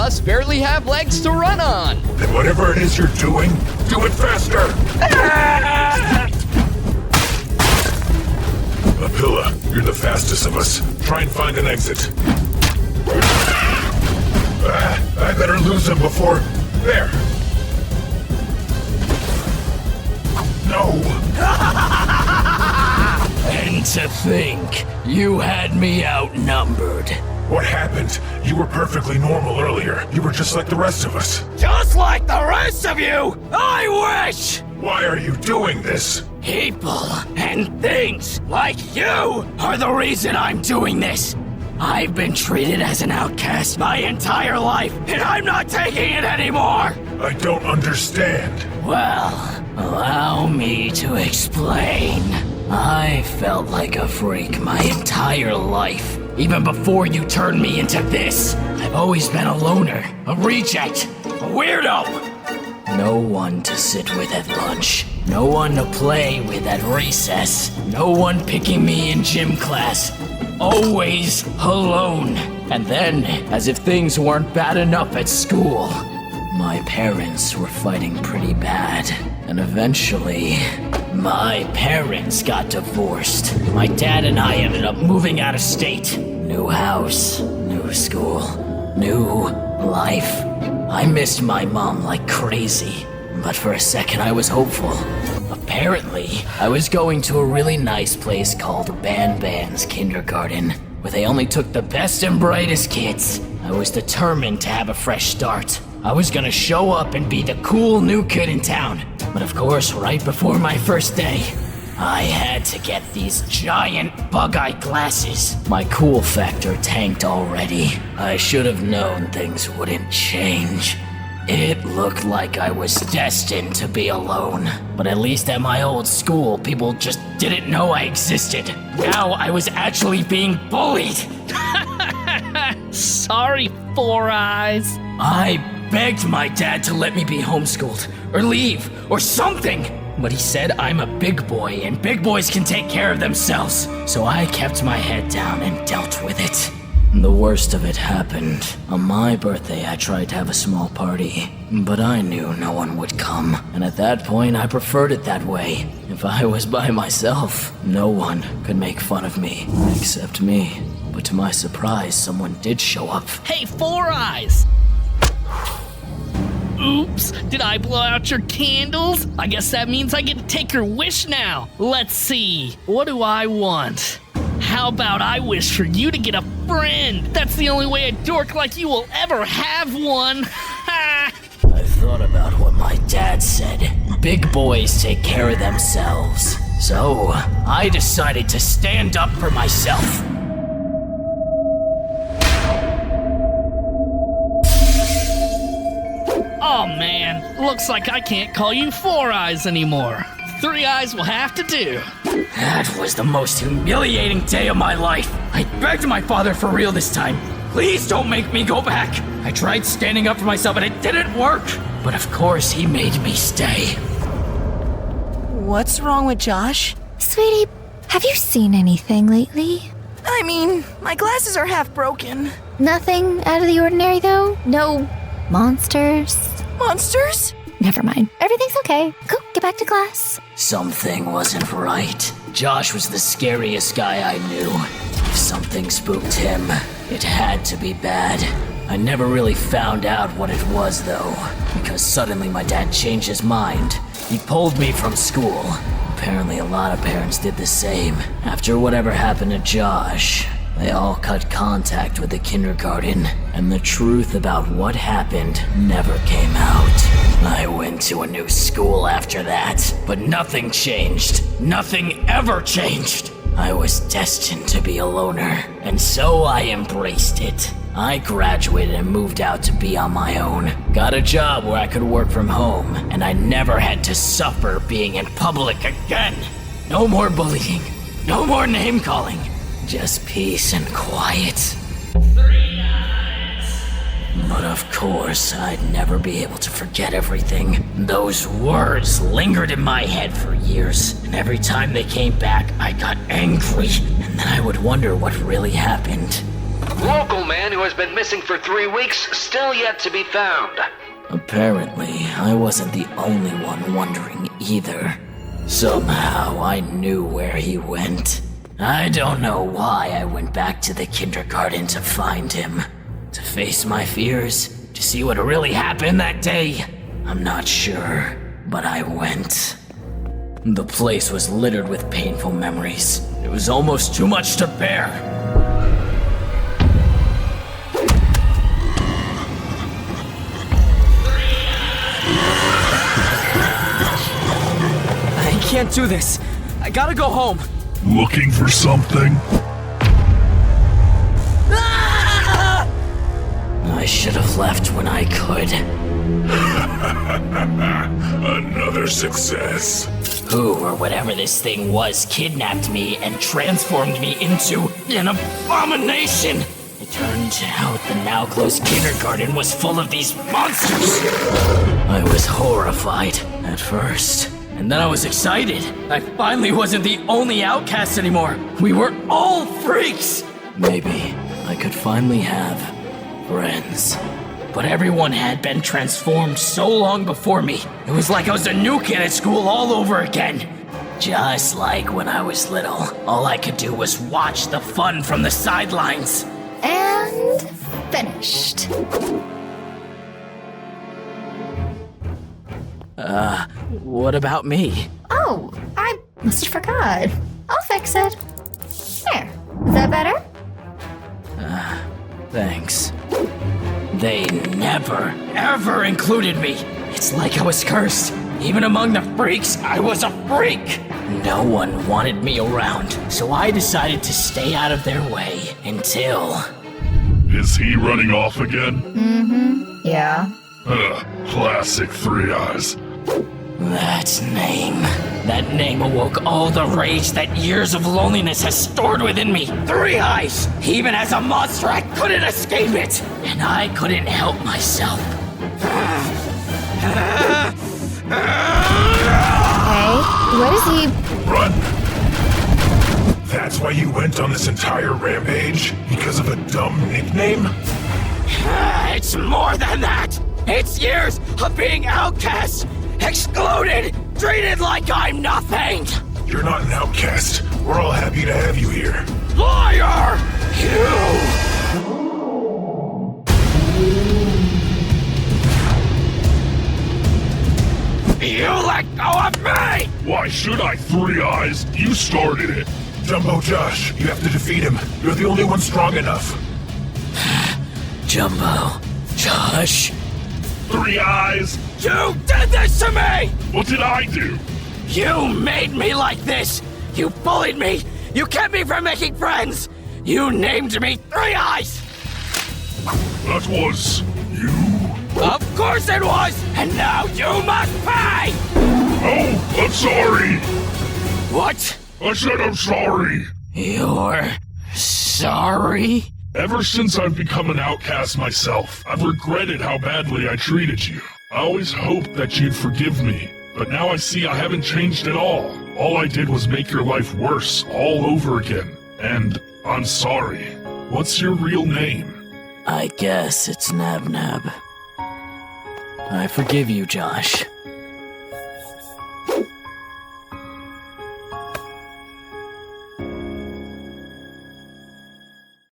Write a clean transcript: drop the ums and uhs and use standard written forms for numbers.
us barely have legs to run on. Then whatever it is you're doing, do it faster! Apilla, you're the fastest of us. Try and find an exit. I better lose him before... There! No! And to think, you had me outnumbered. What happened? You were perfectly normal earlier. You were just like the rest of us. Just like the rest of you, I wish! Why are you doing this? People and things like you are the reason I'm doing this. I've been treated as an outcast my entire life, and I'm not taking it anymore! I don't understand. Well, allow me to explain. I felt like a freak my entire life. Even before you turned me into this, I've always been a loner, a reject, a weirdo. No one to sit with at lunch. No one to play with at recess. No one picking me in gym class. Always alone. And then, as if things weren't bad enough at school, my parents were fighting pretty bad. And eventually, my parents got divorced. My dad and I ended up moving out of state. New house, new school, new life. I missed my mom like crazy, but for a second I was hopeful. Apparently, I was going to a really nice place called Banban's kindergarten, where they only took the best and brightest kids. I was determined to have a fresh start. I was gonna show up and be the cool new kid in town. But of course, right before my first day, I had to get these giant bug-eye glasses. My cool factor tanked already. I should have known things wouldn't change. It looked like I was destined to be alone. But at least at my old school, people just didn't know I existed. Now I was actually being bullied. Sorry, Four Eyes. I begged my dad to let me be homeschooled, or leave, or something. But he said I'm a big boy, and big boys can take care of themselves. So I kept my head down and dealt with it. The worst of it happened. On my birthday, I tried to have a small party, but I knew no one would come. And at that point, I preferred it that way. If I was by myself, no one could make fun of me, except me. But to my surprise, someone did show up. Hey, Four Eyes! Oops, did I blow out your candles? I guess that means I get to take your wish now. Let's see, what do I want? How about I wish for you to get a friend? That's the only way a dork like you will ever have one. Ha! I thought about what my dad said. Big boys take care of themselves. So, I decided to stand up for myself. Oh man, looks like I can't call you Four Eyes anymore. Three Eyes will have to do. That was the most humiliating day of my life. I begged my father for real this time. Please don't make me go back. I tried standing up for myself and it didn't work. But of course he made me stay. What's wrong with Josh? Sweetie, have you seen anything lately? I mean, my glasses are half broken. Nothing out of the ordinary, though? No monsters? Monsters? Never mind. Everything's okay. Go, get back to class. Something wasn't right. Josh was the scariest guy I knew. If something spooked him, it had to be bad. I never really found out what it was, though, because suddenly my dad changed his mind. He pulled me from school. Apparently a lot of parents did the same. After whatever happened to Josh, they all cut contact with the kindergarten, and the truth about what happened never came out. I went to a new school after that, but nothing changed. Nothing ever changed. I was destined to be a loner, and so I embraced it. I graduated and moved out to be on my own. Got a job where I could work from home, and I never had to suffer being in public again. No more bullying, no more name calling. Just peace and quiet. 3 eyes. But of course, I'd never be able to forget everything. Those words lingered in my head for years, and every time they came back, I got angry, and then I would wonder what really happened. Local man who has been missing for 3 weeks, still yet to be found. Apparently, I wasn't the only one wondering either. Somehow, I knew where he went. I don't know why I went back to the kindergarten to find him. To face my fears, to see what really happened that day. I'm not sure, but I went. The place was littered with painful memories. It was almost too much to bear. I can't do this. I gotta go home. Looking for something? I should have left when I could. Another success. Who or whatever this thing was kidnapped me and transformed me into an abomination. It turned out the now closed kindergarten was full of these monsters. I was horrified at first, and then I was excited. I finally wasn't the only outcast anymore. We were all freaks. Maybe I could finally have friends. But everyone had been transformed so long before me. It was like I was a new kid at school all over again. Just like when I was little, all I could do was watch the fun from the sidelines. And finished. What about me? Oh, I must have forgot. I'll fix it. There. Is that better? Thanks. They never, ever included me. It's like I was cursed. Even among the freaks, I was a freak. No one wanted me around, so I decided to stay out of their way until... Is he running off again? Yeah. Classic Three Eyes. That name awoke all the rage that years of loneliness has stored within me. 3 Eyes! Even as a monster, I couldn't escape it! And I couldn't help myself. Hey, what is he? Run! That's why you went on this entire rampage? Because of a dumb nickname? It's more than that! It's years of being outcast, excluded, treated like I'm nothing! You're not an outcast. We're all happy to have you here. Liar! You let go of me! Why should I, Three Eyes? You started it. Jumbo Josh, you have to defeat him. You're the only one strong enough. Jumbo, Josh, Three Eyes! you did this to me! What did I do? You made me like this! You bullied me! You kept me from making friends! You named me 3 Eyes! That was you? Of course it was! And now you must pay! Oh, I'm sorry. What? I said I'm sorry. You're sorry? Ever since I've become an outcast myself, I've regretted how badly I treated you. I always hoped that you'd forgive me, but now I see I haven't changed at all. All I did was make your life worse all over again. And I'm sorry. What's your real name? I guess it's Nabnab. I forgive you, Josh.